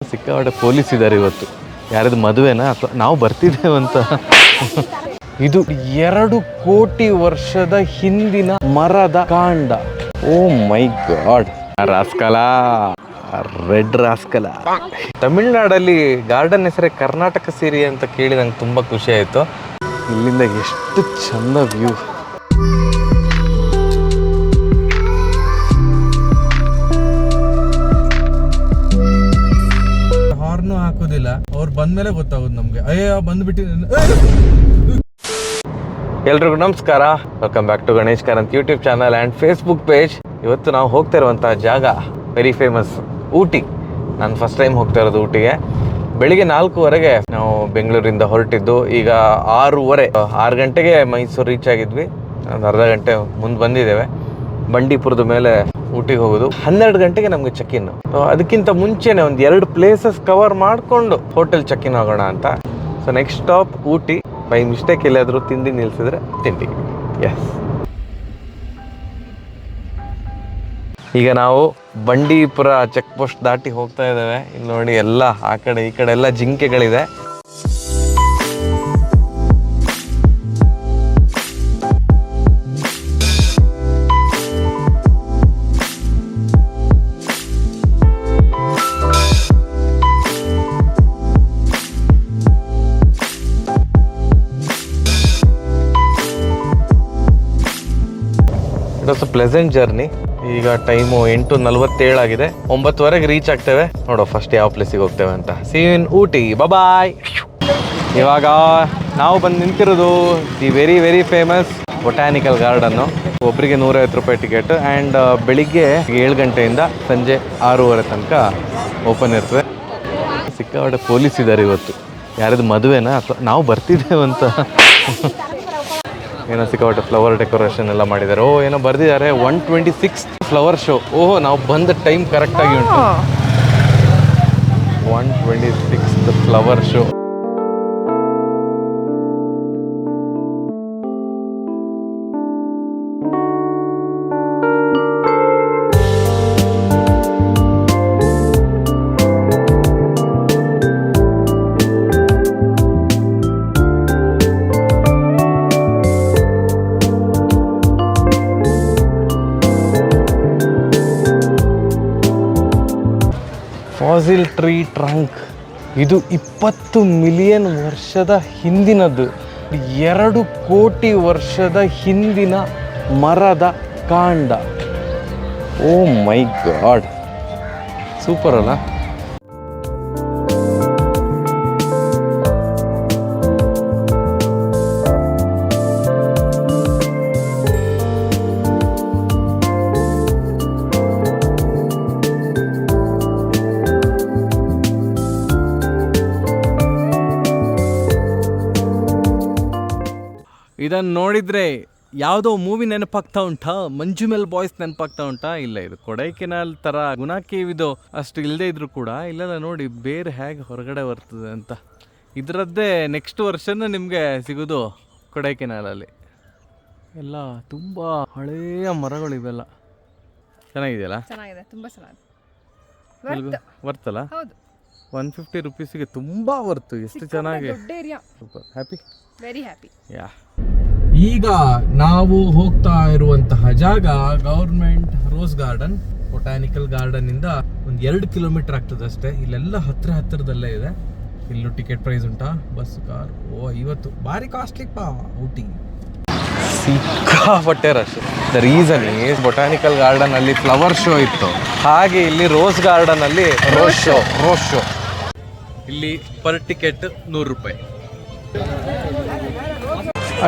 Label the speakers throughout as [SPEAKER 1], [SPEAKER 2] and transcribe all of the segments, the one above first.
[SPEAKER 1] ಸಿಕ್ಕಾಪಟ್ಟೆ ಪೊಲೀಸ್ ಇದ್ದಾರೆ ಇವತ್ತು. ಯಾರದು ಮದುವೆನಾ ಅಥವಾ ನಾವು ಬರ್ತಿದ್ದೇವಂತ. ಇದು 2 ಕೋಟಿ ವರ್ಷದ ಹಿಂದಿನ ಮರದ ಕಾಂಡ. ಓ ಮೈ ಗಾಡ್, ರಾಸ್ಕಲ, ರೆಡ್ ರಾಸ್ಕಲ. ತಮಿಳ್ನಾಡಲ್ಲಿ ಗಾರ್ಡನ್ ಹೆಸರೇ ಕರ್ನಾಟಕ ಸಿರಿ ಅಂತ ಕೇಳಿ ನಂಗೆ ತುಂಬ ಖುಷಿ ಆಯಿತು. ಇಲ್ಲಿಂದ ಎಷ್ಟು ಚಂದ ವ್ಯೂ. ಹಾರ್ನು ಹಾಕೋದಿಲ್ಲ, ಅವ್ರು ಬಂದ್ಮೇಲೆ ಗೊತ್ತಾಗೋದು ನಮ್ಗೆ. ಅಯ್ಯೋ ಬಂದ್ಬಿಟ್ಟಿದ್ದೀನಿ. ಎಲ್ರಿಗೂ ನಮಸ್ಕಾರ, welcome back to Ganesh Karanth YouTube channel and Facebook page. ಇವತ್ತು ನಾವು ಹೋಗ್ತಾ ಇರುವಂತಹ ಜಾಗ ವೆರಿ ಫೇಮಸ್, ಊಟಿ. ನಾನು ಫಸ್ಟ್ ಟೈಮ್ ಹೋಗ್ತಾ ಇರೋದು ಊಟಿಗೆ. ಬೆಳಿಗ್ಗೆ 4:15 ನಾವು ಬೆಂಗಳೂರಿಂದ ಹೊರಟಿದ್ದು. ಈಗ 6 ಗಂಟೆಗೆ ಮೈಸೂರು ರೀಚ್ ಆಗಿದ್ವಿ. ಒಂದು ಅರ್ಧ ಗಂಟೆ ಮುಂದೆ ಬಂದಿದ್ದೇವೆ. ಬಂಡೀಪುರದ ಮೇಲೆ ಊಟಿಗೆ ಹೋಗೋದು. 12 ಗಂಟೆಗೆ ನಮಗೆ ಚೆಕ್ ಇನ್. ಅದಕ್ಕಿಂತ ಮುಂಚೆನೆ ಒಂದು 2 ಪ್ಲೇಸಸ್ ಕವರ್ ಮಾಡಿಕೊಂಡು ಹೋಟೆಲ್ ಚೆಕ್ ಇನ್ ಆಗೋಣ ಅಂತ. So next stop Ooty. By mistake ಎಲ್ಲಾದರೂ ತಿಂಡಿ ನಿಲ್ಸಿದ್ರೆ ತಿಂಡಿಗೆ. ಎಸ್, ಈಗ ನಾವು ಬಂಡೀಪುರ ಚೆಕ್ ಪೋಸ್ಟ್ ದಾಟಿ ಹೋಗ್ತಾ ಇದ್ದೇವೆ. ಇಲ್ಲಿ ನೋಡಿ, ಎಲ್ಲ ಆ ಕಡೆ ಈ ಕಡೆ ಎಲ್ಲ ಜಿಂಕೆಗಳಿದೆ. It was a pleasant journey. ಈಗ ಟೈಮು 8:47 ಆಗಿದೆ. 9:00 ರೀಚ್ ಆಗ್ತೇವೆ. ನೋಡೋ ಫಸ್ಟ್ ಯಾವ ಪ್ಲೇಸಿಗೆ ಹೋಗ್ತೇವೆ ಅಂತ. See you in Ooty. Bye. ಇವಾಗ ನಾವು ಬಂದು ನಿಂತಿರೋದು ದಿ ವೆರಿ ಫೇಮಸ್ ಬೊಟ್ಯಾನಿಕಲ್ ಗಾರ್ಡನ್ನು. ಒಬ್ಬರಿಗೆ 150 ರೂಪಾಯಿ ಟಿಕೆಟ್. ಆ್ಯಂಡ್ ಬೆಳಿಗ್ಗೆ 7 ಗಂಟೆಯಿಂದ ಸಂಜೆ 6:30 ತನಕ ಓಪನ್ ಇರ್ತದೆ. ಸಿಕ್ಕಾಪಟ್ಟೆ ಪೊಲೀಸ್ ಇದ್ದಾರೆ ಇವತ್ತು. ಯಾರದು ಮದುವೆನಾ ಅಥವಾ ನಾವು ಬರ್ತಿದ್ದೇವಂತ. ಏನೋ ಸಿಕ್ಕಾಪಟ್ಟೆ ಫ್ಲವರ್ ಡೆಕೋರೇಷನ್ ಎಲ್ಲ ಮಾಡಿದ್ದಾರೆ. ಓ ಏನೋ ಬರ್ದಿದ್ದಾರೆ 126 ಫ್ಲವರ್ ಶೋ. ಓಹೋ, ನಾವು ಬಂದ ಟೈಮ್ ಕರೆಕ್ಟಾಗಿ ಉಂಟು. 126 flower show. Fossil tree trunk. ಇದು 20 ಮಿಲಿಯನ್ ವರ್ಷದ ಹಿಂದಿನದ್ದು. 2 ಕೋಟಿ ವರ್ಷದ ಹಿಂದಿನ ಮರದ ಕಾಂಡ. ಓ ಮೈ ಗಾಡ್, ಸೂಪರ್ ಅಲ್ಲ? ಇದನ್ನು ನೋಡಿದರೆ ಯಾವುದೋ ಮೂವಿ ನೆನಪಾಗ್ತಾ ಉಂಟಾ? ಮಂಜುಮೆಲ್ ಬಾಯ್ಸ್ ನೆನಪಾಗ್ತಾ ಉಂಟಾ? ಇಲ್ಲ, ಇದು ಕೊಡೈಕೆನಾಲ್ ಥರ ಗುನಾ ಕೇವ್ ಇದು. ಅಷ್ಟು ಇಲ್ಲದೆ ಇದ್ರೂ ಕೂಡ ಇಲ್ಲೆಲ್ಲ ನೋಡಿ ಬೇರೆ ಹೇಗೆ ಹೊರಗಡೆ ಬರ್ತದೆ ಅಂತ. ಇದರದ್ದೇ ನೆಕ್ಸ್ಟ್ ವರ್ಷನ ನಿಮಗೆ ಸಿಗೋದು ಕೊಡೈಕೆನಾಲಲ್ಲಿ. ಎಲ್ಲ ತುಂಬ ಹಳೆಯ ಮರಗಳು ಇವೆಲ್ಲ. ಚೆನ್ನಾಗಿದೆಯಲ್ಲ? ಚೆನ್ನಾಗಿದೆ, ತುಂಬ ಚೆನ್ನಾಗಿದೆ. ವರ್ತಲ್ಲ? 150 ರುಪೀಸಿಗೆ ತುಂಬ ವರ್ತು. ಎಷ್ಟು ಚೆನ್ನಾಗಿ. Super, happy, very happy. Yeah. ಈಗ ನಾವು ಹೋಗ್ತಾ ಇರುವಂತಹ ಜಾಗ government rose garden. Botanical garden ಇಂದ ಒಂದು 2 ಕಿಲೋಮೀಟರ್ ಆಗ್ತದೆ ಅಷ್ಟೇ. ಇಲ್ಲೆಲ್ಲ ಹತ್ರದಲ್ಲೇ ಇದೆ. ಇಲ್ಲೂ ಟಿಕೆಟ್ ಪ್ರೈಸ್ ಉಂಟಾ? Bus, car. ಓ, ಇವತ್ತು ಭಾರಿ ಕಾಸ್ಟ್ಲಿ ಊಟಿ. ಸಿಕ್ಕಾಪಟ್ಟೆ rush. The reason is botanical garden ಅಲ್ಲಿ ಫ್ಲವರ್ ಶೋ ಇತ್ತು. ಹಾಗೆ ಇಲ್ಲಿ ರೋಸ್ ಗಾರ್ಡನ್ ಅಲ್ಲಿ ರೋಸ್ ಶೋ. ಇಲ್ಲಿ ಪರ್ ಟಿಕೆಟ್ 100 ರೂಪಾಯಿ.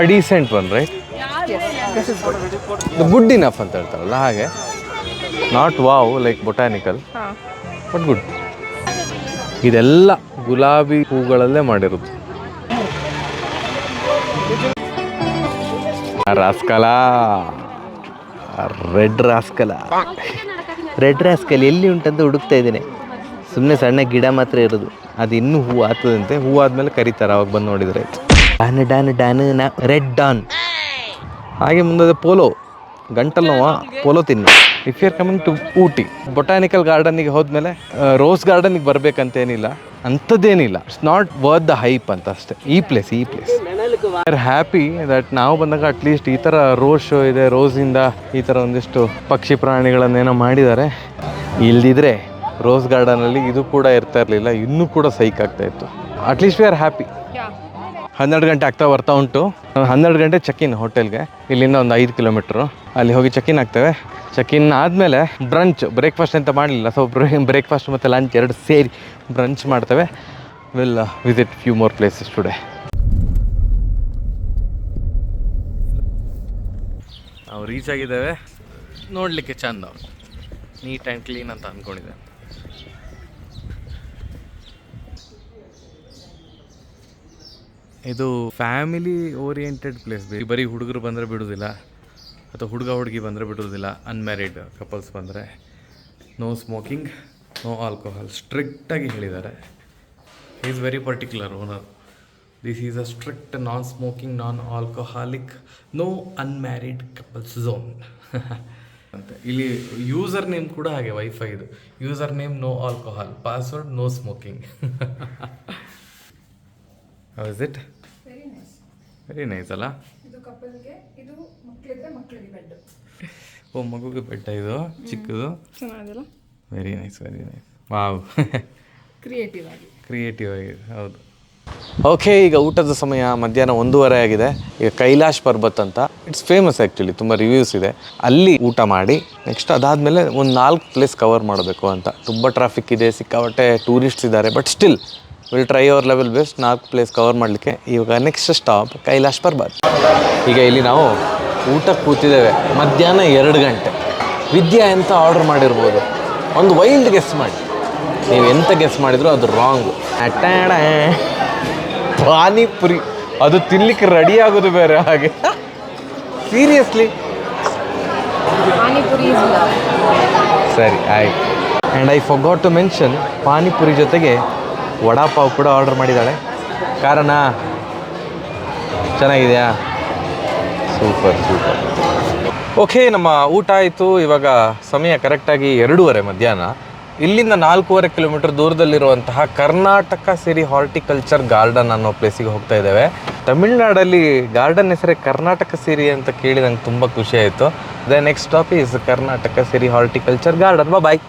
[SPEAKER 1] Decent one, right? Good enough ಅಂತ ಹೇಳ್ತಾರಲ್ಲ ಹಾಗೆ. Not wow like botanical, but good. ಇದೆಲ್ಲ ಗುಲಾಬಿ ಹೂಗಳಲ್ಲೇ ಮಾಡಿರೋದು. Rascal, red rascal. Red rascal ಎಲ್ಲಿ ಉಂಟಂತ ಹುಡುಕ್ತಾ ಇದ್ದೇನೆ. ಸುಮ್ಮನೆ ಸಣ್ಣ ಗಿಡ ಮಾತ್ರ ಇರೋದು. ಅದು ಇನ್ನೂ ಹೂ ಆಗ್ತದಂತೆ. ಹೂ ಆದ್ಮೇಲೆ ಕರೀತಾರೆ, ಅವಾಗ ಬಂದು ನೋಡಿದ್ರೆ. Don red don. ಹಾಗೆ ಮುಂದೆ ಪೋಲೋ. ಗಂಟಲು ನೋವ, ಪೋಲೋ ತಿನ್ನು. If you are coming to Ooty botanical ಗಾರ್ಡನಿಗೆ ಹೋದ್ಮೇಲೆ ರೋಸ್ ಗಾರ್ಡನಿಗೆ ಬರಬೇಕಂತೇನಿಲ್ಲ, ಅಂಥದ್ದೇನಿಲ್ಲ. It's not worth the hype ಅಂತ ಅಷ್ಟೇ. ಈ ಪ್ಲೇಸ್ ಆರ್ ಹ್ಯಾಪಿ ದಟ್ ನಾವು ಬಂದಾಗ ಅಟ್ಲೀಸ್ಟ್ ಈ ಥರ ರೋಸ್ ಶೋ ಇದೆ, ರೋಸಿಂದ ಈ ಥರ ಒಂದಿಷ್ಟು ಪಕ್ಷಿ ಪ್ರಾಣಿಗಳನ್ನೇನೋ ಮಾಡಿದ್ದಾರೆ. ಇಲ್ದಿದ್ರೆ ರೋಸ್ ಗಾರ್ಡನಲ್ಲಿ ಇದು ಕೂಡ ಇರ್ತಾ ಇರಲಿಲ್ಲ, ಇನ್ನೂ ಕೂಡ ಸೈಕ್ ಆಗ್ತಾ ಇತ್ತು. At least we are happy. 12 ಗಂಟೆ ಬರ್ತಾ ಉಂಟು. 12 ಗಂಟೆ ಚೆಕ್-ಇನ್ ಹೋಟೆಲ್ಗೆ. ಇಲ್ಲಿಂದ ಒಂದು 5 ಕಿಲೋಮೀಟ್ರು. ಅಲ್ಲಿ ಹೋಗಿ ಚೆಕ್-ಇನ್ ಆಗ್ತೇವೆ. ಚೆಕ್-ಇನ್ ಆದಮೇಲೆ ಬ್ರೇಕ್ಫಾಸ್ಟ್ ಅಂತ ಮಾಡಲಿಲ್ಲ, ಸೊ ಬ್ರೇಕ್ಫಾಸ್ಟ್ ಮತ್ತು ಲಂಚ್ ಎರಡು ಸೇರಿ ಬ್ರಂಚ್ ಮಾಡ್ತೇವೆ. Will visit few more places today. ನಾವು ರೀಚ್ ಆಗಿದ್ದೇವೆ. ನೋಡಲಿಕ್ಕೆ ಚಂದ, ನೀಟ್ ಆ್ಯಂಡ್ ಕ್ಲೀನ್ ಅಂತ ಅಂದ್ಕೊಂಡಿದ್ದೆ. ಇದು ಫ್ಯಾಮಿಲಿ ಓರಿಯೆಂಟೆಡ್ ಪ್ಲೇಸ್. ಬರೀ ಹುಡುಗರು ಬಂದರೆ ಬಿಡೋದಿಲ್ಲ, ಅಥವಾ ಹುಡುಗಿ ಬಂದರೆ ಬಿಡೋದಿಲ್ಲ. ಅನ್ಮ್ಯಾರಿಡ್ ಕಪಲ್ಸ್ ಬಂದರೆ ನೋ ಸ್ಮೋಕಿಂಗ್, ನೋ ಆಲ್ಕೋಹಾಲ್ ಸ್ಟ್ರಿಕ್ಟಾಗಿ ಹೇಳಿದ್ದಾರೆ. Is very particular owner. This is a strict non smoking, non alcoholic, no unmarried couples zone ಅಂತ. ಇಲ್ಲಿ ಯೂಸರ್ ನೇಮ್ ಕೂಡ ಹಾಗೆ, ವೈಫೈದು user name no alcohol, password no smoking. How is it?
[SPEAKER 2] Very nice.
[SPEAKER 1] Very nice ಅಲ್ಲ?
[SPEAKER 2] ಇದು ಕಪಲ್ಗೆ, ಇದು ಮಕ್ಕಳಿದ್ರೆ ಮಕ್ಕಳಿಗೆ bed.
[SPEAKER 1] ಓ, ಮಗುಗೆ ಬೆಡ್ ಇದು ಚಿಕ್ಕದು.
[SPEAKER 2] ಚೆನ್ನಾಗಿದೆಲ್ಲ.
[SPEAKER 1] Very nice. ವಾವ್.
[SPEAKER 2] ಕ್ರಿಯೇಟಿವ್
[SPEAKER 1] ಆಗಿ ಹೌದು. ಓಕೆ, ಈಗ ಊಟದ ಸಮಯ ಮಧ್ಯಾಹ್ನ 1:30 ಆಗಿದೆ. ಈಗ ಕೈಲಾಶ್ ಪರ್ಬತ್ ಅಂತ, ಇಟ್ಸ್ ಫೇಮಸ್ ಆ್ಯಕ್ಚುಲಿ, ತುಂಬ ರಿವ್ಯೂಸ್ ಇದೆ. ಅಲ್ಲಿ ಊಟ ಮಾಡಿ ನೆಕ್ಸ್ಟ್ ಅದಾದಮೇಲೆ ಒಂದು 4 ಪ್ಲೇಸ್ ಕವರ್ ಮಾಡಬೇಕು ಅಂತ. ತುಂಬ ಟ್ರಾಫಿಕ್ ಇದೆ, ಸಿಕ್ಕಾಪಟ್ಟೆ ಟೂರಿಸ್ಟ್ಸ್ ಇದ್ದಾರೆ, but still will try our level best 4 place cover ಮಾಡಲಿಕ್ಕೆ. ಇವಾಗ ನೆಕ್ಸ್ಟ್ ಸ್ಟಾಪ್ ಕೈಲಾಶ್ ಪರ್ಬತ್. ಈಗ ಇಲ್ಲಿ ನಾವು ಊಟಕ್ಕೆ ಕೂತಿದ್ದೇವೆ. ಮಧ್ಯಾಹ್ನ 2 ಗಂಟೆ. ವಿದ್ಯಾ ಎಂತ ಆರ್ಡರ್ ಮಾಡಿರ್ಬೋದು? ಒಂದು ವೈಲ್ಡ್ ಗೆಸ್ ಮಾಡಿ. ನೀವು ಎಂತ ಗೆಸ್ ಮಾಡಿದ್ರು ಅದು ರಾಂಗು. ಪಾನಿಪುರಿ, ಅದು ತಿನ್ಲಿಕ್ಕೆ ರೆಡಿ ಆಗೋದು ಬೇರೆ ಹಾಗೆ. ಸೀರಿಯಸ್ಲಿ ಸರಿ ಆಯ್ತು. And I forgot to mention, panipuri ಜೊತೆಗೆ ವಡಾಪಾವ್ ಕೂಡ ಆರ್ಡರ್ ಮಾಡಿದ್ದಾಳೆ. ಕಾರಣ ಚೆನ್ನಾಗಿದೆಯಾ? ಸೂಪರ್. ಓಕೆ, ನಮ್ಮ ಊಟ ಆಯಿತು. ಇವಾಗ ಸಮಯ ಕರೆಕ್ಟಾಗಿ 2:30 ಮಧ್ಯಾಹ್ನ. ಇಲ್ಲಿಂದ 4.5 kilometre ದೂರದಲ್ಲಿರುವಂತಹ Karnataka Siri horticulture garden ಅನ್ನೋ ಪ್ಲೇಸಿಗೆ ಹೋಗ್ತಾ ಇದ್ದೇವೆ. ತಮಿಳ್ನಾಡಲ್ಲಿ ಗಾರ್ಡನ್ ಹೆಸರೇ ಕರ್ನಾಟಕ ಸಿರಿ ಅಂತ ಕೇಳಿ ನಂಗೆ ತುಂಬ ಖುಷಿ ಆಯಿತು. The next stop is Karnataka Siri horticulture garden. Bye.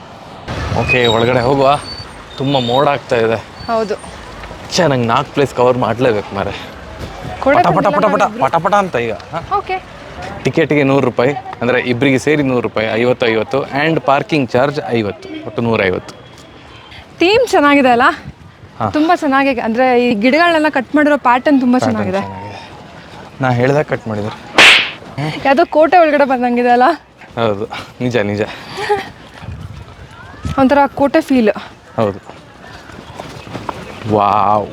[SPEAKER 1] Okay, ಒಳಗಡೆ ಹೋಗುವ. ತುಂಬ ಮೋಡ ಆಗ್ತಾ ಇದೆ.
[SPEAKER 2] ಹೌದು.
[SPEAKER 1] ನಂಗೆ 4 ಪ್ಲೇಸ್ ಕವರ್ ಮಾಡಲೇಬೇಕು ಮಾರೆ. ಪಟ ಅಂತ. ಈಗ
[SPEAKER 2] ಓಕೆ,
[SPEAKER 1] ಟಿಕೆಟಿಗೆ 100 ರೂಪಾಯಿ, ಅಂದರೆ ಇಬ್ಬರಿಗೆ ಸೇರಿ 100 ರೂಪಾಯಿ, 50 ಆ್ಯಂಡ್ ಪಾರ್ಕಿಂಗ್ ಚಾರ್ಜ್ 50, ಒಟ್ಟು 150.
[SPEAKER 2] ಥೀಮ್ ಚೆನ್ನಾಗಿದೆ ಅಲ್ಲ? ತುಂಬ ಚೆನ್ನಾಗಿ, ಅಂದರೆ ಈ ಗಿಡಗಳನ್ನೆಲ್ಲ ಕಟ್ ಮಾಡಿರೋ ಪ್ಯಾಟರ್ನ್ ತುಂಬ ಚೆನ್ನಾಗಿದೆ.
[SPEAKER 1] ನಾ ಹೇಳ್ದಾಗ ಕಟ್ ಮಾಡಿದ್ರು.
[SPEAKER 2] ಯಾವುದೋ ಕೋಟೆ ಒಳಗಡೆ ಬಂದಂಗಿದೆ ಅಲ್ಲ?
[SPEAKER 1] ಹೌದು, ನಿಜ.
[SPEAKER 2] ಒಂಥರ ಕೋಟೆ ಫೀಲ್.
[SPEAKER 1] ಹೌದು. Wow,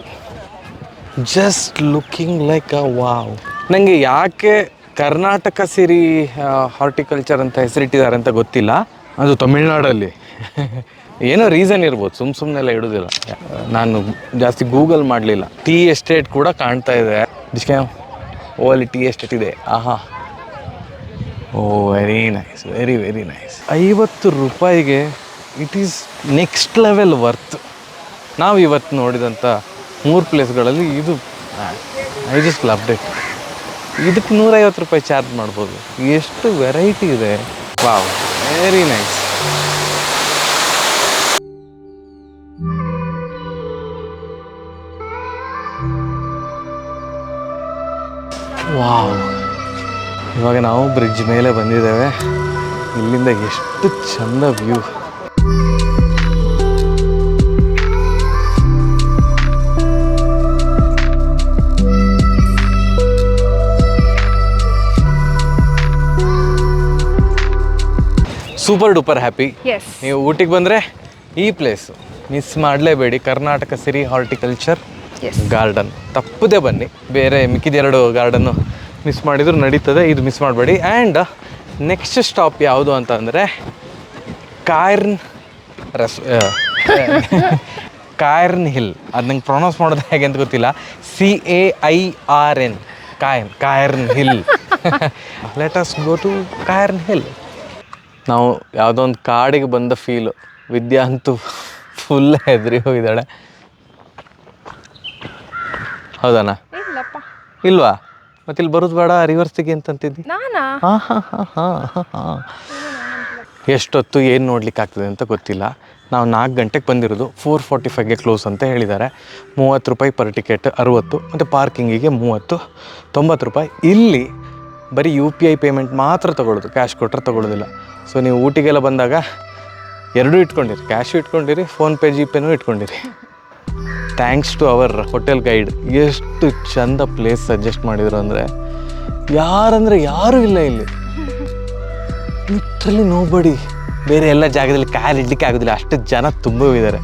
[SPEAKER 1] just looking like a wow. ನನಗೆ ಯಾಕೆ ಕರ್ನಾಟಕ ಸಿರಿ ಹಾರ್ಟಿಕಲ್ಚರ್ ಅಂತ ಹೆಸರಿಟ್ಟಿದ್ದಾರೆ ಅಂತ ಗೊತ್ತಿಲ್ಲ. ಅದು ತಮಿಳ್ನಾಡಲ್ಲಿ ಏನೋ ರೀಸನ್ ಇರ್ಬೋದು, ಸುಮ್ಮನೆಲ್ಲ ಇಡೋದಿಲ್ಲ. ನಾನು ಜಾಸ್ತಿ ಗೂಗಲ್ ಮಾಡಲಿಲ್ಲ. ಟೀ ಎಸ್ಟೇಟ್ ಕೂಡ ಕಾಣ್ತಾ ಇದೆ. ಅಲ್ಲಿ ಟೀ ಎಸ್ಟೇಟ್ ಇದೆ. ಆಹಾ, ಓ ವೆರಿ ನೈಸ್, ವೆರಿ ನೈಸ್. 50 ರೂಪಾಯಿಗೆ it is next level worth. ನಾವು ಇವತ್ತು ನೋಡಿದಂಥ 3 ಪ್ಲೇಸ್ಗಳಲ್ಲಿ ಇದು ಐ ಜಸ್ಟ್ ಲವ್ಡ್ ಇಟ್. ಇದಕ್ಕೆ 150 ರೂಪಾಯಿ ಚಾರ್ಜ್ ಮಾಡ್ಬೋದು. ಎಷ್ಟು ವೆರೈಟಿ ಇದೆ. Wow, very nice. ವಾವ್, ಇವಾಗ ನಾವು ಬ್ರಿಡ್ಜ್ ಮೇಲೆ ಬಂದಿದ್ದೇವೆ. ಇಲ್ಲಿಂದ ಎಷ್ಟು ಚಂದ ವ್ಯೂ. Super duper happy. ನೀವು ಊಟಿಗೆ ಬಂದರೆ ಈ place miss ಮಾಡಲೇಬೇಡಿ. Karnataka Siri horticulture garden ತಪ್ಪದೇ ಬನ್ನಿ. ಬೇರೆ ಮಿಕ್ಕಿದ 2 ಗಾರ್ಡನ್ನು ಮಿಸ್ ಮಾಡಿದ್ರು ನಡೀತದೆ, ಇದು ಮಿಸ್ ಮಾಡಬೇಡಿ. ಆ್ಯಂಡ್ ನೆಕ್ಸ್ಟ್ ಸ್ಟಾಪ್ ಯಾವುದು ಅಂತ ಅಂದರೆ ಕಾಯರ್ನ್ ಹಿಲ್. ಅದು ನಂಗೆ ಪ್ರೊನೌನ್ಸ್ ಮಾಡೋದು ಹೇಗೆ ಅಂತ ಗೊತ್ತಿಲ್ಲ. CAIRN, Cairn Hill. Let us go to Cairn Hill. ನಾವು ಯಾವುದೋ ಒಂದು ಕಾಡಿಗೆ ಬಂದ ಫೀಲು. ವಿದ್ಯಾ ಅಂತೂ ಫುಲ್ ಹೆದರಿ ಹೋಗಿದ್ದಾಳೆ. ಹೌದಣ್ಣ?
[SPEAKER 2] ಇಲ್ಲಪ್ಪ.
[SPEAKER 1] ಇಲ್ವಾ? ಮತ್ತೆ ಇಲ್ಲಿ ಬರೋದು ಬೇಡ, ರಿವರ್ಸಿಗೆ ಅಂತಂತಿದ್ದಿ.
[SPEAKER 2] ನಾನಾ?
[SPEAKER 1] ಎಷ್ಟೊತ್ತು ಏನು ನೋಡ್ಲಿಕ್ಕೆ ಆಗ್ತದೆ ಅಂತ ಗೊತ್ತಿಲ್ಲ. ನಾವು 4 ಗಂಟೆಗೆ ಬಂದಿರೋದು. 4:45ಗೆ ಕ್ಲೋಸ್ ಅಂತ ಹೇಳಿದ್ದಾರೆ. 30 ರೂಪಾಯಿ ಪರ್ ಟಿಕೆಟ್, 60, ಮತ್ತು ಪಾರ್ಕಿಂಗಿಗೆ 30, 90 ರೂಪಾಯಿ. ಇಲ್ಲಿ ಬರೀ UPI ಪೇಮೆಂಟ್ ಮಾತ್ರ ತೊಗೊಳ್ಳೋದು, ಕ್ಯಾಶ್ ಕೊಟ್ಟರೆ ತೊಗೊಳ್ಳೋದಿಲ್ಲ. ಸೊ ನೀವು ಊಟಿಗೆಲ್ಲ ಬಂದಾಗ ಎರಡೂ ಇಟ್ಕೊಂಡಿರಿ, ಕ್ಯಾಶು ಇಟ್ಕೊಂಡಿರಿ, ಫೋನ್ಪೇ GPayನೂ ಇಟ್ಕೊಂಡಿರಿ. Thanks to our hotel guide. ಎಷ್ಟು ಚಂದ ಪ್ಲೇಸ್ ಸಜೆಸ್ಟ್ ಮಾಡಿದ್ರು ಅಂದರೆ, ಯಾರೂ ಇಲ್ಲ ಇಲ್ಲಿ, ಲಿಟ್ರಲಿ ನೋಬಡಿ. ಬೇರೆ ಎಲ್ಲ ಜಾಗದಲ್ಲಿ ಕಾಲು ಇಡ್ಲಿಕ್ಕೆ ಆಗೋದಿಲ್ಲ, ಅಷ್ಟು ಜನ ತುಂಬ ಇದ್ದಾರೆ.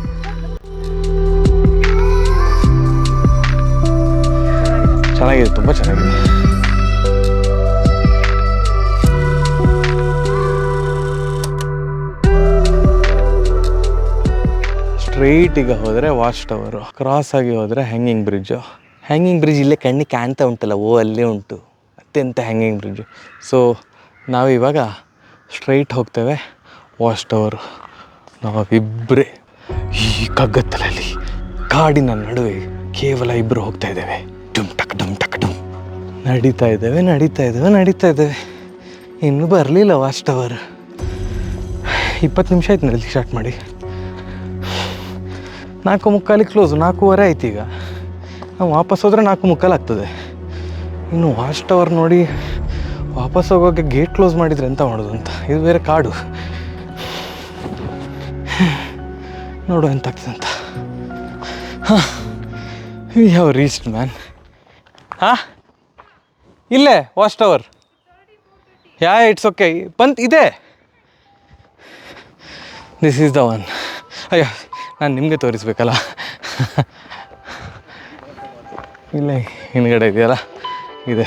[SPEAKER 1] ಚೆನ್ನಾಗಿದೆ, ತುಂಬ ಚೆನ್ನಾಗಿದೆ. ಸ್ಟ್ರೈಟ್ ಈಗ ಹೋದರೆ ವಾಚ್ ಟವರು, ಕ್ರಾಸ್ ಆಗಿ ಹೋದರೆ ಹ್ಯಾಂಗಿಂಗ್ ಬ್ರಿಡ್ಜು. ಹ್ಯಾಂಗಿಂಗ್ ಬ್ರಿಡ್ಜ್ ಇಲ್ಲೇ ಕಣ್ಣಿಗೆ ಕಾಣ್ತಾ ಉಂಟಲ್ಲ, ಅಲ್ಲೇ ಉಂಟು ಅತ್ಯಂತ ಹ್ಯಾಂಗಿಂಗ್ ಬ್ರಿಡ್ಜು. ಸೊ ನಾವಿವಾಗ ಸ್ಟ್ರೈಟ್ ಹೋಗ್ತೇವೆ ವಾಚ್ ಟವರು. ನಾವಿಬ್ಬರೇ ಈ ಕಗ್ಗತ್ತಲಲ್ಲಿ ಕಾಡಿನ ನಡುವೆ ಕೇವಲ ಇಬ್ಬರು ಹೋಗ್ತಾ ಇದ್ದೇವೆ. ಡುಮ್ ಟಕ್ ಡುಮ್ ಟಕ್ ಡುಮ್ ನಡೀತಾ ಇದ್ದೇವೆ. ಇನ್ನೂ ಬರಲಿಲ್ಲ ವಾಚ್ ಟವರ್. 20 ನಿಮಿಷ ಆಯ್ತು ನಡೀಲಿಕ್ಕೆ ಸ್ಟಾರ್ಟ್ ಮಾಡಿ. 4:45 ಕ್ಲೋಸು, 4:15 ಆಯ್ತು. ಈಗ ನಾವು ವಾಪಸ್ ಹೋದರೆ 4:45 ಆಗ್ತದೆ. ಇನ್ನು ವಾಚ್ ಟವರ್ ನೋಡಿ ವಾಪಸ್ ಹೋಗೋಕ್ಕೆ ಗೇಟ್ ಕ್ಲೋಸ್ ಮಾಡಿದರೆ ಎಂತ ಮಾಡೋದು ಅಂತ. ಇದು ಬೇರೆ ಕಾಡು, ನೋಡು ಎಂತ ಆಗ್ತದೆ ಅಂತ. ಯಾವ ರೀಚ್ಡ್ ಮ್ಯಾನ್. ಇಲ್ಲೇ ವಾಚ್ ಟವರ್. ಇಟ್ಸ್ ಓಕೆ, ಇದೆ. This is the one. ಅಯ್ಯೋ, ನಾನು ನಿಮಗೆ ತೋರಿಸ್ಬೇಕಲ್ಲ. ಇಲ್ಲೇ ಹಿಂದ್ಗಡೆ ಇದೆಯಲ್ಲ, ಇದೆ.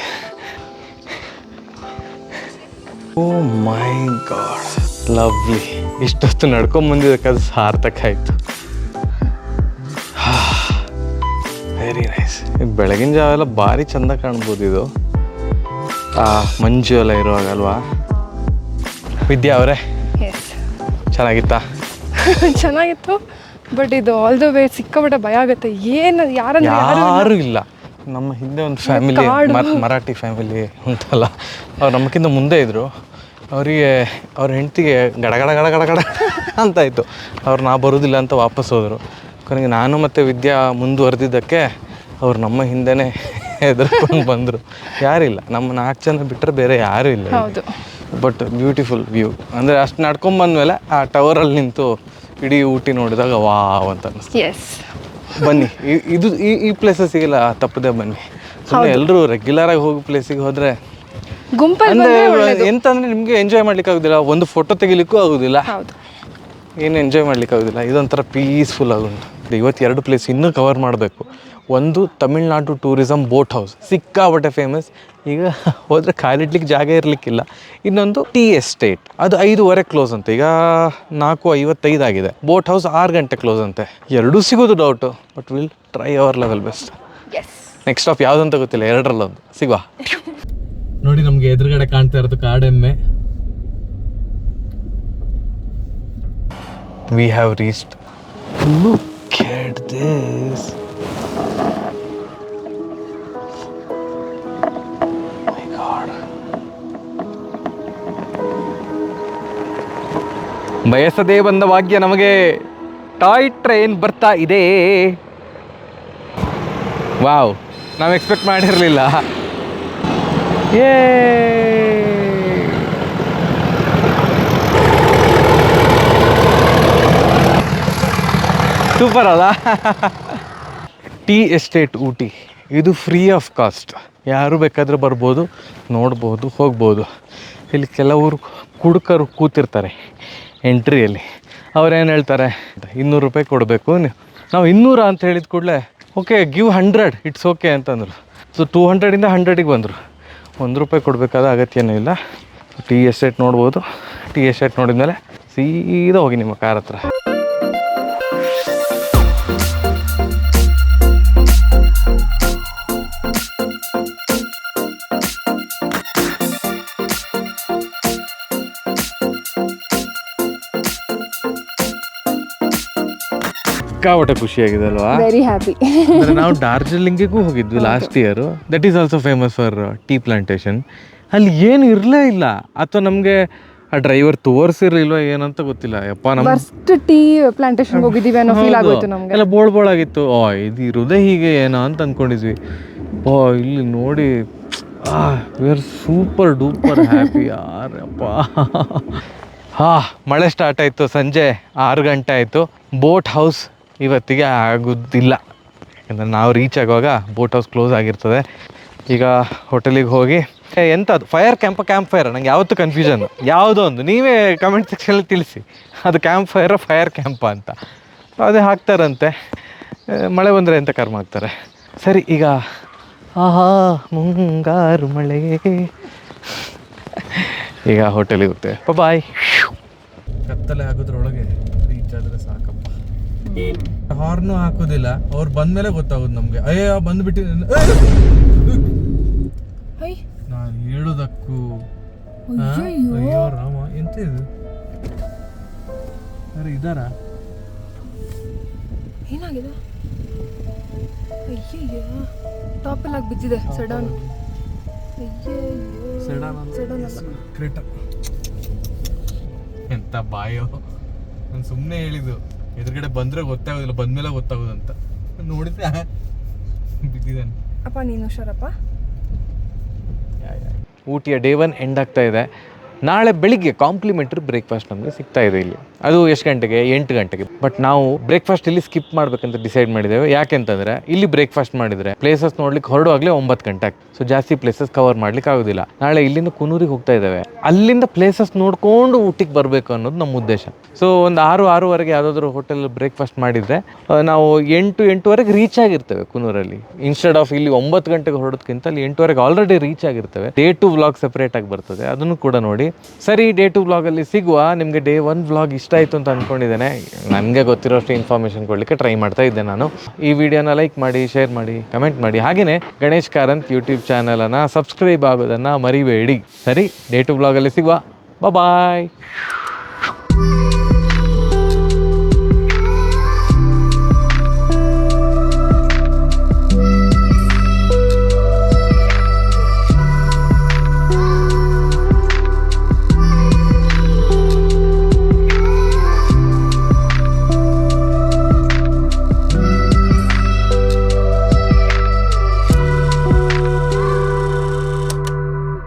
[SPEAKER 1] ಓ ಮೈ ಗಾಡ್, ಲವ್ಲಿ. ಇಷ್ಟೊತ್ತು ನಡ್ಕೊಂಬಂದಿದ್ದಕ್ಕಾದ್ರೆ ಸಾರ್ಥಕ ಆಯಿತು. Very nice. ಬೆಳಗಿನ ಜಾವ ಎಲ್ಲ ಭಾರಿ ಚೆಂದ ಕಾಣ್ಬೋದು. ಇದು ಮಂಜು ಎಲ್ಲ ಇರುವಾಗ ಅಲ್ವಾ? ವಿದ್ಯಾ ಅವರೇ, ಚೆನ್ನಾಗಿತ್ತಾ?
[SPEAKER 2] ಚೆನ್ನಾಗಿತ್ತು, ಬಟ್ ಇದು ಆಲ್ ದ ವೇ ಸಿಕ್ಕಾಪಟ್ಟೆ ಭಯ ಆಗುತ್ತೆ. ಯಾರು
[SPEAKER 1] ಇಲ್ಲ. ನಮ್ಮ ಹಿಂದೆ ಒಂದು ಫ್ಯಾಮಿಲಿ, ಮರಾಠಿ ಫ್ಯಾಮಿಲಿ ಉಂಟಲ್ಲ, ಅವ್ರು ನಮಗಿಂತ ಮುಂದೆ ಇದ್ದರು. ಅವರಿಗೆ ಅವ್ರ ಹೆಂಡತಿಗೆ ಗಡ ಅಂತಾಯಿತು. ಅವ್ರು ನಾ ಬರೋದಿಲ್ಲ ಅಂತ ವಾಪಸ್ ಹೋದರು. ಕೊನೆಗೆ ನಾನು ಮತ್ತು ವಿದ್ಯಾ ಮುಂದುವರೆದಿದ್ದಕ್ಕೆ ಅವ್ರು ನಮ್ಮ ಹಿಂದೆನೇ ಹೆದರ್ಕೊಂಡು ಬಂದರು. ಯಾರಿಲ್ಲ, ನಮ್ಮ 4 ಜನ ಬಿಟ್ಟರೆ ಬೇರೆ ಯಾರೂ ಇಲ್ಲ. But beautiful view. ಅಂದರೆ ಅಷ್ಟು ನಡ್ಕೊಂಬಂದ್ಮೇಲೆ ಆ ಟವರಲ್ಲಿ ನಿಂತು ಇಡೀ ಊಟಿ ನೋಡಿದಾಗ ವಾವ್ ಅಂತ ಅನಿಸ್ತು. ಬನ್ನಿ, ಇದು ಈ ಪ್ಲೇಸಸ್ಸಿಗೆಲ್ಲ ತಪ್ಪದೆ ಬನ್ನಿ. ಸುಮ್ಮನೆ ಎಲ್ಲರೂ ರೆಗ್ಯುಲರಾಗಿ ಹೋಗೋ ಪ್ಲೇಸಿಗೆ ಹೋದರೆ ಅಂದರೆ ಎಂತಂದರೆ ನಿಮಗೆ ಎಂಜಾಯ್ ಮಾಡ್ಲಿಕ್ಕೆ ಆಗೋದಿಲ್ಲ, ಒಂದು ಫೋಟೋ ತೆಗಿಲಿಕ್ಕೂ ಆಗೋದಿಲ್ಲ, ಏನು ಎಂಜಾಯ್ ಮಾಡ್ಲಿಕ್ಕೆ ಆಗೋದಿಲ್ಲ. ಇದೊಂಥರ ಪೀಸ್ಫುಲ್ ಆಗುಂಟು. ಇವತ್ತು 2 ಪ್ಲೇಸ್ ಇನ್ನೂ ಕವರ್ ಮಾಡಬೇಕು. ಒಂದು ತಮಿಳ್ನಾಡು ಟೂರಿಸಮ್ ಬೋಟ್ ಹೌಸ್, ಸಿಕ್ಕಾಪಟ್ಟೆ ಫೇಮಸ್. ಈಗ ಹೋದರೆ ಕಾಲಿಡ್ಲಿಕ್ಕೆ ಜಾಗ ಇರಲಿಕ್ಕಿಲ್ಲ. ಇನ್ನೊಂದು ಟೀ ಎಸ್ಟೇಟ್, ಅದು 5:15 ಕ್ಲೋಸ್ ಅಂತೆ. ಈಗ 4:55 ಆಗಿದೆ. ಬೋಟ್ ಹೌಸ್ 6 ಗಂಟೆ ಕ್ಲೋಸ್ ಅಂತೆ. ಎರಡೂ ಸಿಗೋದು doubt, but will try our level best. Next stop ಯಾವುದಂತ ಗೊತ್ತಿಲ್ಲ, 2ರಲ್ಲೊಂದು ಸಿಗುವ. ನೋಡಿ, ನಮಗೆ ಎದುರುಗಡೆ ಕಾಣ್ತಾ ಇರೋದು ಕಾಡೆಮ್ಮೆ. We have reached. Look at this. My god. ಬಯಸದೇ ಬಂದ ಭಾಗ್ಯ ನಮಗೆ ಟಾಯ್ ಟ್ರೈನ್ ಬರ್ತಾ ಇದೆ. ವಾವ್, ನಾವು ಎಕ್ಸ್ಪೆಕ್ಟ್ ಮಾಡಿರಲಿಲ್ಲ. ಸೂಪರ್ ಅಲ್ಲ? ಟೀ ಎಸ್ಟೇಟ್ ಊಟಿ, ಇದು ಫ್ರೀ ಆಫ್ ಕಾಸ್ಟ್. ಯಾರು ಬೇಕಾದರೂ ಬರ್ಬೋದು, ನೋಡ್ಬೋದು, ಹೋಗ್ಬೋದು. ಇಲ್ಲಿ ಕೆಲವರು ಕುಡುಕರು ಕೂತಿರ್ತಾರೆ ಎಂಟ್ರಿಯಲ್ಲಿ. ಅವ್ರೇನು ಹೇಳ್ತಾರೆ, 200 ರೂಪಾಯಿ ಕೊಡಬೇಕು. ನಾವು 200 ಅಂತ ಹೇಳಿದ ಕೂಡಲೇ ಓಕೆ ಗಿವ್ 100, ಇಟ್ಸ್ ಓಕೆ ಅಂತಂದರು. ಸೊ 200ಇಂದ 100ಗೆ ಬಂದರು. 1 ರೂಪಾಯಿ ಕೊಡಬೇಕಾದ ಅಗತ್ಯನೂ ಇಲ್ಲ. ಟೀ ಎಸ್ಟೇಟ್ ನೋಡ್ಬೋದು. ಟೀ ಎಸ್ಟೇಟ್ ನೋಡಿದ್ಮೇಲೆ ಸೀದಾ ಹೋಗಿ ನಿಮ್ಮ ಕಾರ್ ಹತ್ರ. ಸಿಕ್ಕಾಪಟ್ಟೆ ಖುಷಿಯಾಗಿದೆ ಅಲ್ವಾ?
[SPEAKER 2] Very happy.
[SPEAKER 1] ಅಂದರೆ ನಾವು ಡಾರ್ಜಿಲಿಂಗಿಗೂ ಹೋಗಿದ್ವಿ last year. That is also famous for tea plantation. ಅಲ್ಲಿ ಏನು ಇರಲೇ ಇಲ್ಲ, ಅಥವಾ ನಮಗೆ ಆ ಡ್ರೈವರ್ ತೋರಿಸಿರ್ಲಿಲ್ವ ಏನಂತ ಗೊತ್ತಿಲ್ಲ. ಯಪ್ಪ ನಮ್ಮ
[SPEAKER 2] ಫಸ್ಟ್ ಟೀ ಪ್ಲಾಂಟೇಶನ್ ಹೋಗಿದ್ದೀವಿ ಅನ್ನೋ ಫೀಲ್ ಆಗೋಯ್ತು ನಮಗೆ.
[SPEAKER 1] ಎಲ್ಲ ಬೋಳಾಗಿತ್ತು. ಇದು ಇರೋದೇ ಹೀಗೆ ಏನೋ ಅಂತ ಅಂದ್ಕೊಂಡಿದ್ವಿ. ಇಲ್ಲಿ ನೋಡಿ we are super duper happy ಯಾರಪ್ಪ. ಮಳೆ ಸ್ಟಾರ್ಟ್ ಆಯಿತು, ಸಂಜೆ 6 ಗಂಟೆ ಆಯಿತು. ಬೋಟ್ ಹೌಸ್ ಇವತ್ತಿಗೆ ಆಗೋದಿಲ್ಲ, ಯಾಕಂದರೆ ನಾವು ರೀಚ್ ಆಗುವಾಗ ಬೋಟ್ ಹೌಸ್ ಕ್ಲೋಸ್ ಆಗಿರ್ತದೆ. ಈಗ ಹೋಟೆಲಿಗೆ ಹೋಗಿ ಎಂಥದ್ದು ಫೈರ್ ಕ್ಯಾಂಪ್ ಫೈರ್, ನಂಗೆ ಯಾವತ್ತೂ ಕನ್ಫ್ಯೂಷನ್. ಯಾವುದೋ ಒಂದು ನೀವೇ ಕಮೆಂಟ್ ಸೆಕ್ಷನಲ್ಲಿ ತಿಳಿಸಿ, ಅದು ಕ್ಯಾಂಪ್ ಫೈರ ಫೈರ್ ಕ್ಯಾಂಪ ಅಂತ. ಅದೇ ಹಾಕ್ತಾರಂತೆ, ಮಳೆ ಬಂದರೆ ಅಂತ ಕರ್ಮ ಹಾಕ್ತಾರೆ. ಸರಿ, ಈಗ ಮುಂಗಾರು ಮಳೆ. ಈಗ ಹೋಟೆಲಿಗೆ ಹೋಗ್ತೇವೆ. ಬಾಯ್. ಕತ್ತಲೆ ಆಗೋದ್ರೊಳಗೆ ರೀಚ್ ಆದರೆ ಸಾಕಪ್ಪ. ಹಾರ್ನು ಹಾಕೋದಿಲ್ಲ, ಅವ್ರು ಬಂದ್ಮೇಲೆ ಗೊತ್ತಾಗೋದು ನಮಗೆ. ಅಯ್ಯೋ ಬಂದ್ಬಿಟ್ಟಿದ್ದೀನಿ ನಾನು ಹೇಳೋದಕ್ಕೂ. ಅಯ್ಯೋ ರಾಮ, ಎಂತ ಇದು? ಅರೆ ಇದಾರ?
[SPEAKER 2] ಏನಾಗಿದೆ? ಅಯ್ಯಯ್ಯೋ, ಟಾಪ್ ಎಲ್ಲ ಬಿದ್ದಿದೆ. ಸಡನ್
[SPEAKER 1] ಎಂತ ಬಾಯೋ. ನಾನು ಸುಮ್ಮನೆ ಹೇಳಿದ್ದು, ಎದುರುಗಡೆ ಬಂದರೆ ಗೊತ್ತಾಗೋದಿಲ್ಲ, ಬಂದ್ಮೇಲೆ ಗೊತ್ತಾಗೋದಂತ. ನೋಡಿದ್ರೆ ಬಿದ್ದಿದ್ದಾನೆ.
[SPEAKER 2] ಅಪ್ಪ ನೀನು ಹುಷಾರಪ್ಪ.
[SPEAKER 1] ಊಟಿಯ ಡೇ 1 ಎಂಡ್ ಆಗ್ತಾ ಇದೆ. ನಾಳೆ ಬೆಳಿಗ್ಗೆ ಕಾಂಪ್ಲಿಮೆಂಟ್ರಿ ಬ್ರೇಕ್ಫಾಸ್ಟ್ ನಮಗೆ ಸಿಗ್ತಾ ಇದೆ ಇಲ್ಲಿ. ಅದು ಎಷ್ಟು ಗಂಟೆಗೆ? 8 ಗಂಟೆಗೆ. ಬಟ್ ನಾವು ಬ್ರೇಕ್ಫಾಸ್ಟ್ ಇಲ್ಲಿ ಸ್ಕಿಪ್ ಮಾಡ್ಬೇಕಂತ ಡಿಸೈಡ್ ಮಾಡಿದ್ದೇವೆ. ಯಾಕೆಂತಂದರೆ ಇಲ್ಲಿ ಬ್ರೇಕ್ಫಾಸ್ಟ್ ಮಾಡಿದರೆ ಪ್ಲೇಸಸ್ ನೋಡ್ಲಿಕ್ಕೆ ಹೊರಡುವಾಗಲೇ 9 ಗಂಟೆ ಆಗ್ತದೆ. ಸೊ ಜಾಸ್ತಿ ಪ್ಲೇಸಸ್ ಕವರ್ ಮಾಡ್ಲಿಕ್ಕೆ ಆಗೋದಿಲ್ಲ. ನಾಳೆ ಇಲ್ಲಿಂದ ಕುನೂರಿಗೆ ಹೋಗ್ತಾ ಇದ್ದೇವೆ. ಅಲ್ಲಿಂದ ಪ್ಲೇಸಸ್ ನೋಡ್ಕೊಂಡು ಊಟಿಗೆ ಬರಬೇಕು ಅನ್ನೋದು ನಮ್ಮ ಉದ್ದೇಶ. ಸೊ ಒಂದು 6-6:15 ಯಾವುದಾದ್ರೂ ಹೋಟೆಲ್ ಬ್ರೇಕ್ಫಾಸ್ಟ್ ಮಾಡಿದರೆ ನಾವು 8-8:15 ರೀಚ್ ಆಗಿರ್ತೇವೆ ಕುನೂರಲ್ಲಿ. ಇನ್ಸ್ಟೆಡ್ ಆಫ್ ಇಲ್ಲಿ 9 ಗಂಟೆಗೆ ಹೊರಡೋದಕ್ಕಿಂತ ಅಲ್ಲಿ 8:15 ಆಲ್ರೆಡಿ ರೀಚ್ ಆಗಿರ್ತೇವೆ. ಡೇ 2 ವ್ಲಾಗ್ ಸೆಪರೇಟ್ ಆಗಿ ಬರ್ತದೆ, ಅದನ್ನು ಕೂಡ ನೋಡಿ. ಸರಿ, ಡೇ 2 ವ್ಲಾಗಲ್ಲಿ ಸಿಗುವ. ನಿಮಗೆ ಡೇ 1 ವ್ಲಾಗ್ ಇಷ್ಟ ಆಯಿತು ಅಂತ ಅಂದ್ಕೊಂಡಿದ್ದೇನೆ. ನನಗೆ ಗೊತ್ತಿರೋಷ್ಟು ಇನ್ಫಾರ್ಮೇಷನ್ ಕೊಡಲಿಕ್ಕೆ ಟ್ರೈ ಮಾಡ್ತಾ ಇದ್ದೆ ನಾನು. ಈ ವಿಡಿಯೋನ ಲೈಕ್ ಮಾಡಿ, ಶೇರ್ ಮಾಡಿ, ಕಮೆಂಟ್ ಮಾಡಿ. ಹಾಗೆಯೇ ಗಣೇಶ್ ಕಾರಂತ್ ಯೂಟ್ಯೂಬ್ ಚಾನಲನ್ನು ಸಬ್ಸ್ಕ್ರೈಬ್ ಆಗೋದನ್ನು ಮರಿಬೇಡಿ. ಸರಿ, ಡೇ 2 ವ್ಲಾಗಲ್ಲಿ ಸಿಗುವ. ಬಾಯ್.